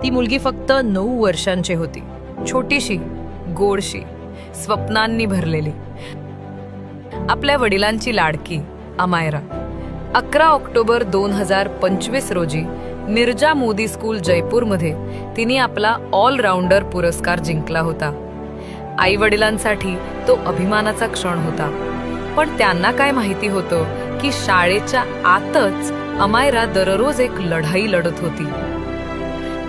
ती मुलगी फक्त 9 वर्षांची होती, छोटीशी, गोडशी, स्वप्नांनी भरलेली. आपल्या वडिलांची लाडकी अमायरा. 11 ऑक्टोबर 2025 रोजी मिर्जा मोदी स्कूल जयपूरमध्ये तिने आपला ऑलराऊंडर पुरस्कार जिंकला होता. आई वडिलांसाठी तो अभिमानाचा क्षण होता. पण त्यांना काय माहिती होतं की शाळेच्या आतच अमायरा दररोज एक लढाई लढत होती.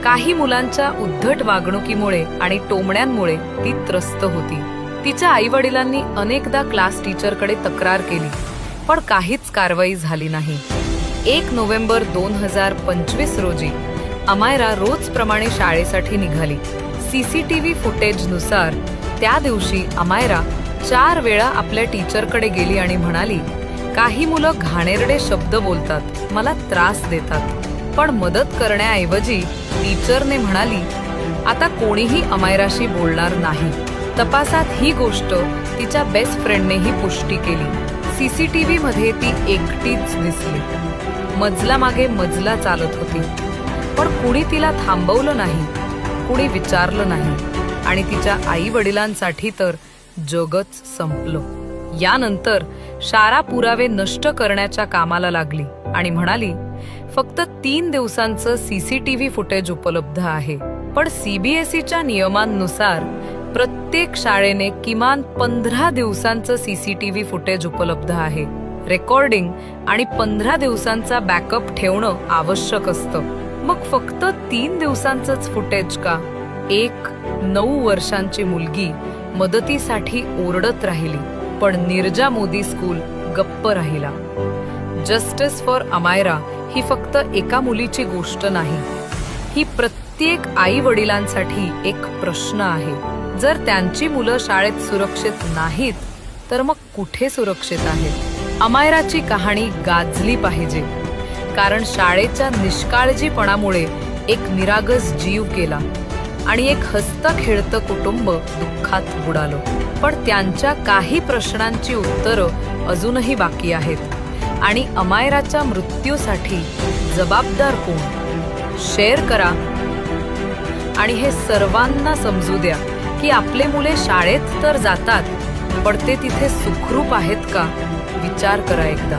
काही मुलांच्या उद्धट वागणुकीमुळे आणि टोमण्यांमुळे ती त्रस्त होती. तिच्या आई वडिलांनी अनेकदा क्लास टीचरकडे तक्रार केली, पण काहीच कारवाई झाली नाही. 1 नोव्हेंबर 2025 रोजी अमायरा रोजप्रमाणे शाळेसाठी निघाली. CCTV फुटेजनुसार त्या दिवशी अमायरा 4 वेळा आपल्या टीचरकडे गेली आणि म्हणाली, काही मुलं घाणेरडे शब्द बोलतात, मला त्रास देतात. पण मदत करण्याऐवजी टीचरने म्हणाली, आता कोणीही अमायराशी बोलणार नाही. तपासात ही गोष्ट तिच्या बेस्ट फ्रेंडनेही पुष्टी केली. CCTV मध्ये ती एकटीच दिसली. मजला मागे मजला चालत होती, पण कुणी तिला थांबवलं नाही, कुणी विचारलं नाही. आणि तिच्या आई वडिलांसाठी तर जगच संपलं. यानंतर शाळा पुरावे नष्ट करण्याच्या कामाला लागली आणि म्हणाली, फक्त 3 दिवसांचं CCTV फुटेज उपलब्ध आहे. पण CBSEच्या नियमांनुसार प्रत्येक शाळेने किमान 15 दिवसांचं CCTV फुटेज उपलब्ध आहे. रेकॉर्डिंग आणि 15 दिवसांचा बॅकअप ठेवणं आवश्यक असतं. मग फक्त 3 दिवसांचंच फुटेज का? एक 9 वर्षांची मुलगी मदतीसाठी ओरडत राहिली, पण मिर्जा मोदी स्कूल गप्प राहिला. जस्टिस फॉर अमायरा ही फक्त एका मुलीची गोष्ट नाही, ही प्रत्येक आई वडिलांसाठी एक प्रश्न आहे. जर त्यांची मुलं शाळेत सुरक्षित नाहीत, तर मग कुठे सुरक्षित आहेत? अमायराची कहाणी गाजली पाहिजे, कारण शाळेच्या निष्काळजीपणामुळे एक निरागस जीव गेला आणि एक हसतं खेळतं कुटुंब दुःखात बुडालं. पण त्यांच्या काही प्रश्नांची उत्तरं अजूनही बाकी आहेत. आणि अमायराच्या मृत्यूसाठी जबाबदार कोण? शेअर करा आणि हे सर्वांना समजू द्या की आपले मुले शाळेत तर जातात, पण ते तिथे सुखरूप आहेत का? विचार करा एकदा.